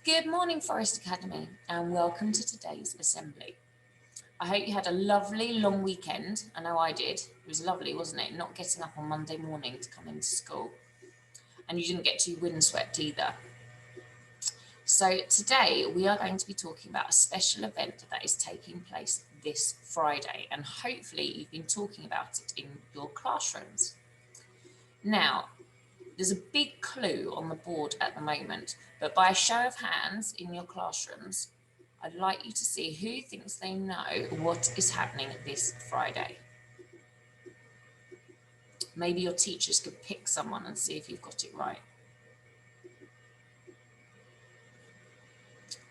Good morning, Forest Academy, and welcome to today's assembly. I hope you had a lovely long weekend. I know I did. It was lovely, wasn't it? Not getting up on Monday morning to come into school. And you didn't get too windswept either. So today we are going to be talking about a special event that is taking place this Friday, and hopefully you've been talking about it in your classrooms. Now, there's a big clue on the board at the moment, but by a show of hands in your classrooms, I'd like you to see who thinks they know what is happening this Friday. Maybe your teachers could pick someone and see if you've got it right.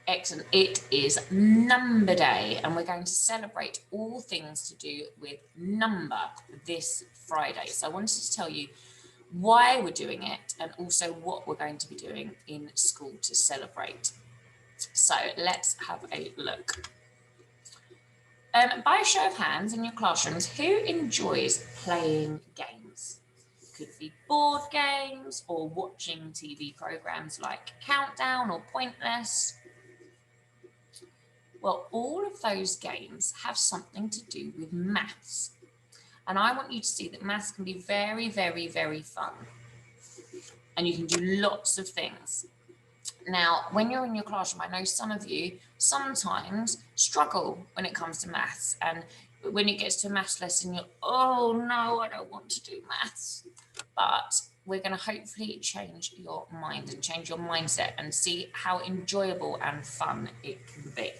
Excellent. It is Number Day, and we're going to celebrate all things to do with number this Friday. So I wanted to tell you why we're doing it and also what we're going to be doing in school to celebrate. So let's have a look. By a show of hands in your classrooms, who enjoys playing games? Could be board games or watching TV programs like Countdown or Pointless. Well, all of those games have something to do with maths. And I want you to see that maths can be very, very, very fun. And you can do lots of things. Now, when you're in your classroom, I know some of you sometimes struggle when it comes to maths. And when it gets to a maths lesson, you're, oh no, I don't want to do maths. But we're going to hopefully change your mind and change your mindset and see how enjoyable and fun it can be.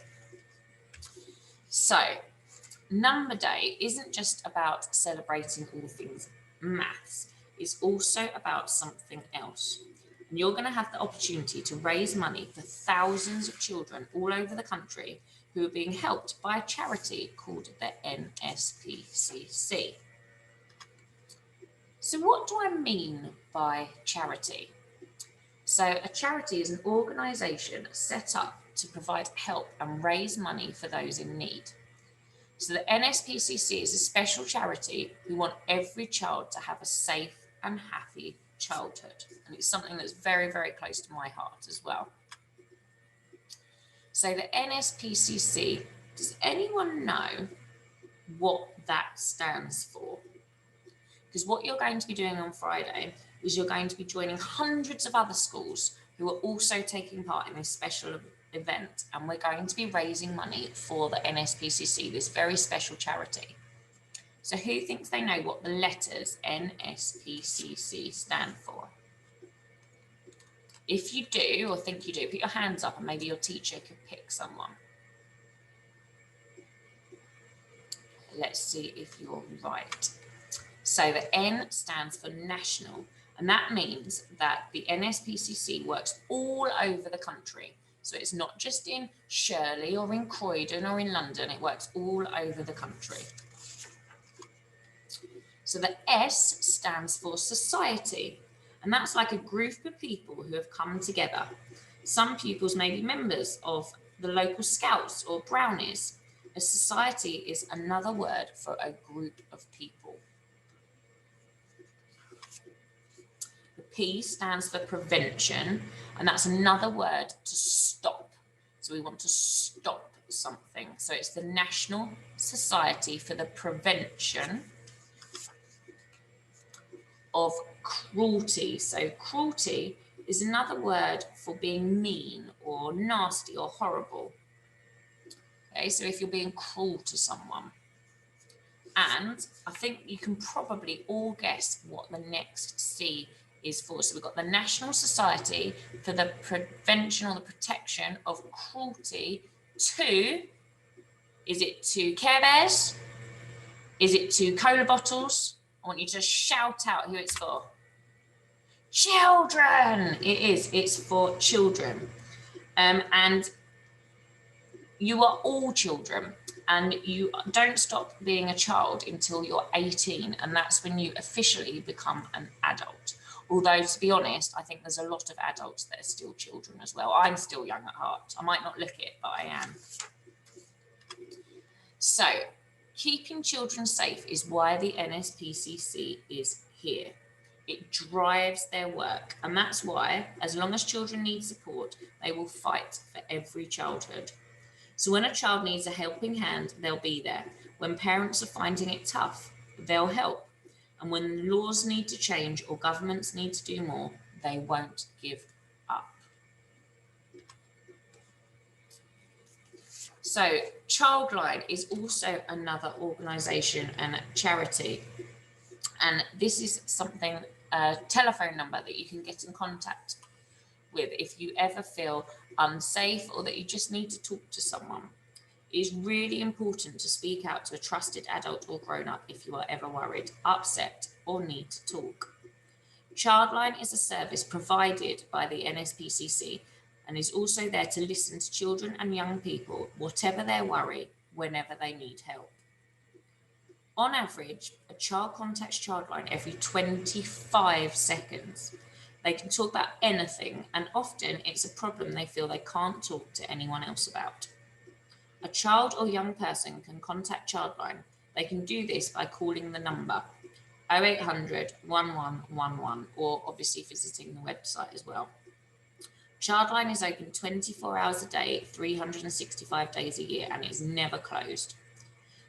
So, Number Day isn't just about celebrating all things maths. It's also about something else. And you're going to have the opportunity to raise money for thousands of children all over the country who are being helped by a charity called the NSPCC. So what do I mean by charity? So a charity is an organisation set up to provide help and raise money for those in need. So the NSPCC is a special charity who want every child to have a safe and happy childhood. And it's something that's very, very close to my heart as well. So the NSPCC, does anyone know what that stands for? Because what you're going to be doing on Friday is you're going to be joining hundreds of other schools who are also taking part in this special event, and we're going to be raising money for the NSPCC, this very special charity. So who thinks they know what the letters NSPCC stand for? If you do, or think you do, put your hands up and maybe your teacher could pick someone. Let's see if you're right. So the N stands for national, and that means that the NSPCC works all over the country. So it's not just in Shirley or in Croydon or in London, it works all over the country. So the S stands for society, and that's like a group of people who have come together. Some pupils may be members of the local scouts or brownies. A society is another word for a group of people. The P stands for prevention, and that's another word to stop. So we want to stop something. So it's the National Society for the Prevention of Cruelty. So cruelty is another word for being mean or nasty or horrible. Okay, so if you're being cruel to someone. And I think you can probably all guess what the next C is for. So we've got the National Society for the Prevention or the Protection of Cruelty to, is it to Care Bears? Is it to cola bottles? I want you to shout out who it's for. Children! It is, it's for children. And you are all children, and you don't stop being a child until you're 18, and that's when you officially become an adult. Although, to be honest, I think there's a lot of adults that are still children as well. I'm still young at heart. I might not look it, but I am. So, keeping children safe is why the NSPCC is here. It drives their work. And that's why, as long as children need support, they will fight for every childhood. So when a child needs a helping hand, they'll be there. When parents are finding it tough, they'll help. And when laws need to change or governments need to do more, they won't give up. So Childline is also another organisation and charity. And this is something, a telephone number that you can get in contact with if you ever feel unsafe or that you just need to talk to someone. It is really important to speak out to a trusted adult or grown-up if you are ever worried, upset, or need to talk. Childline is a service provided by the NSPCC and is also there to listen to children and young people, whatever their worry, whenever they need help. On average, a child contacts Childline every 25 seconds. They can talk about anything, and often it's a problem they feel they can't talk to anyone else about. A child or young person can contact Childline. They can do this by calling the number 0800 1111 or obviously visiting the website as well. Childline is open 24 hours a day, 365 days a year, and is never closed.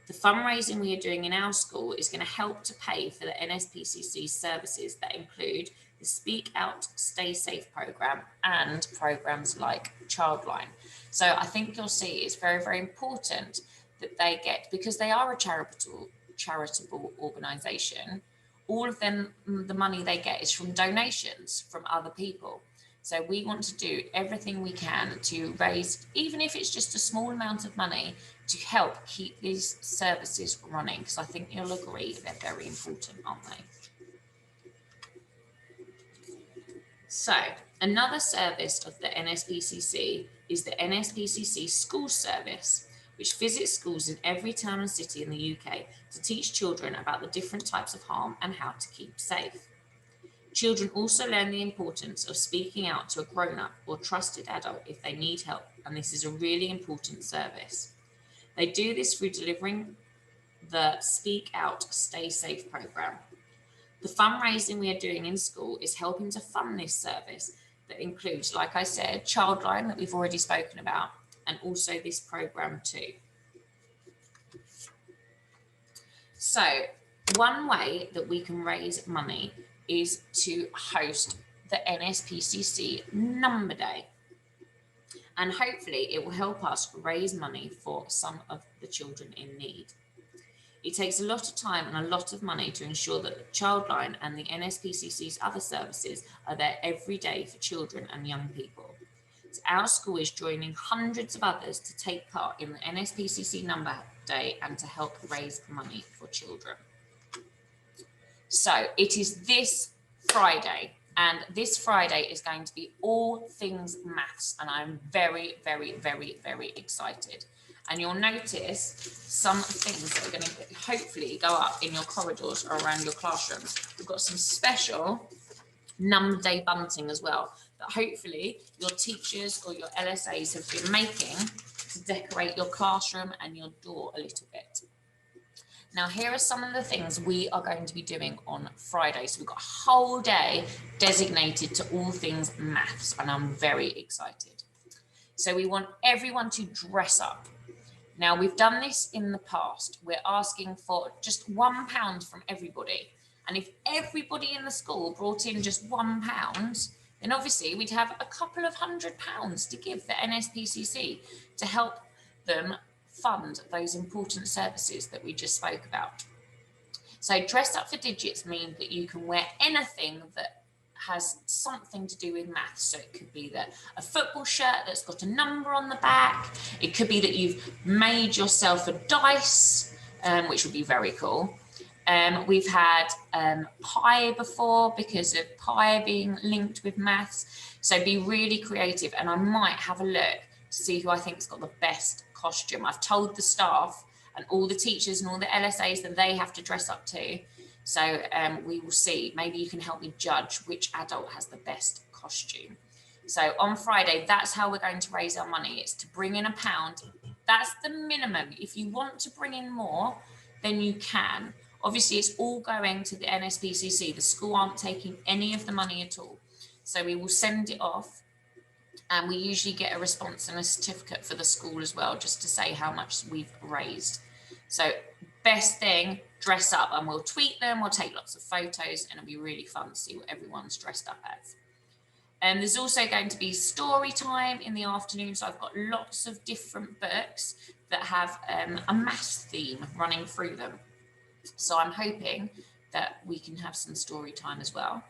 The fundraising we are doing in our school is going to help to pay for the NSPCC services that include the Speak Out, Stay Safe programme and programmes like Childline. So I think you'll see it's very, very important that they get, because they are a charitable organisation, all of them, the money they get is from donations from other people. So we want to do everything we can to raise, even if it's just a small amount of money, to help keep these services running, because I think you'll agree they're very important, aren't they? So another service of the NSPCC is the NSPCC School Service, which visits schools in every town and city in the UK to teach children about the different types of harm and how to keep safe. Children also learn the importance of speaking out to a grown-up or trusted adult if they need help, and this is a really important service. They do this through delivering the Speak Out, Stay Safe programme. The fundraising we are doing in school is helping to fund this service that includes, like I said, Childline that we've already spoken about, and also this programme too. So one way that we can raise money is to host the NSPCC Number Day. And hopefully it will help us raise money for some of the children in need. It takes a lot of time and a lot of money to ensure that Childline and the NSPCC's other services are there every day for children and young people. So our school is joining hundreds of others to take part in the NSPCC Number Day and to help raise money for children. So it is this Friday, and this Friday is going to be all things maths, and I'm very, very, very, very excited. And you'll notice some things that are going to hopefully go up in your corridors or around your classrooms. We've got some special Number Day bunting as well that hopefully your teachers or your LSAs have been making to decorate your classroom and your door a little bit. Now, here are some of the things we are going to be doing on Friday. So we've got a whole day designated to all things maths, and I'm very excited. So we want everyone to dress up. Now, we've done this in the past. We're asking for just £1 from everybody. And if everybody in the school brought in just £1, then obviously we'd have a couple of £100 to give the NSPCC to help them fund those important services that we just spoke about. So dress up for digits means that you can wear anything that has something to do with maths. So it could be that a football shirt that's got a number on the back. It could be that you've made yourself a dice, which would be very cool. We've had pie before because of pie being linked with maths. So be really creative, and I might have a look to see who I think's got the best costume. I've told the staff and all the teachers and all the LSAs that they have to dress up too. So we will see. Maybe you can help me judge which adult has the best costume. So on Friday, that's how we're going to raise our money. It's to bring in £1. That's the minimum. If you want to bring in more, then you can. Obviously, it's all going to the NSPCC. The school aren't taking any of the money at all. So we will send it off, and we usually get a response and a certificate for the school as well, just to say how much we've raised. So best thing, dress up, and we'll tweet them, we'll take lots of photos, and it'll be really fun to see what everyone's dressed up as. And there's also going to be story time in the afternoon. So I've got lots of different books that have a maths theme running through them. So I'm hoping that we can have some story time as well.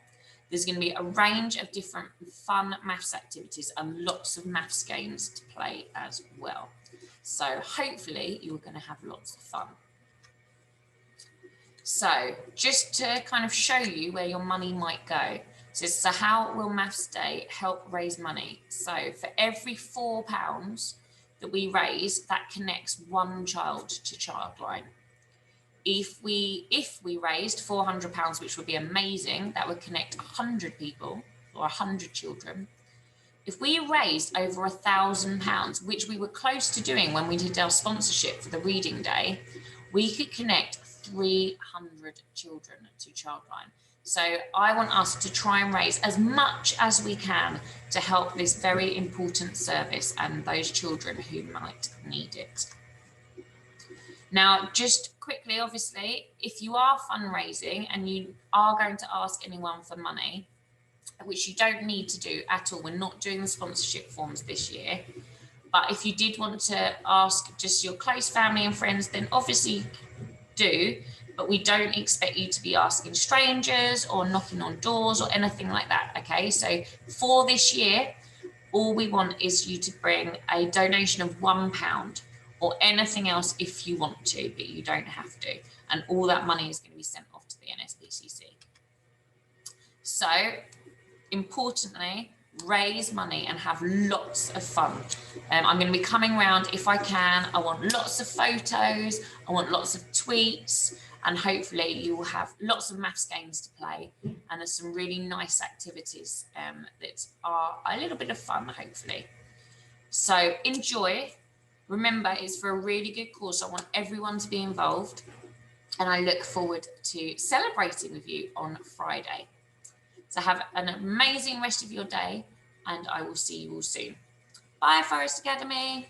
There's going to be a range of different fun maths activities and lots of maths games to play as well. So hopefully you're going to have lots of fun. So just to kind of show you where your money might go. So how will Maths Day help raise money? So for every £4 that we raise, that connects one child to Childline. If we raised £400, which would be amazing, that would connect 100 people or 100 children. If we raised over £1,000, which we were close to doing when we did our sponsorship for the reading day, we could connect 300 children to Childline. So I want us to try and raise as much as we can to help this very important service and those children who might need it. Now, just quickly, obviously, if you are fundraising and you are going to ask anyone for money, which you don't need to do at all, we're not doing the sponsorship forms this year, but if you did want to ask just your close family and friends, then obviously do, but we don't expect you to be asking strangers or knocking on doors or anything like that, okay? So for this year, all we want is you to bring a donation of £1 or anything else if you want to, but you don't have to. And all that money is going to be sent off to the NSPCC. So, importantly, raise money and have lots of fun. I'm going to be coming around if I can. I want lots of photos, I want lots of tweets, and hopefully you will have lots of maths games to play, and there's some really nice activities that are a little bit of fun, hopefully. So enjoy. Remember, it's for a really good cause. So I want everyone to be involved, and I look forward to celebrating with you on Friday. So have an amazing rest of your day, and I will see you all soon. Bye, Forest Academy.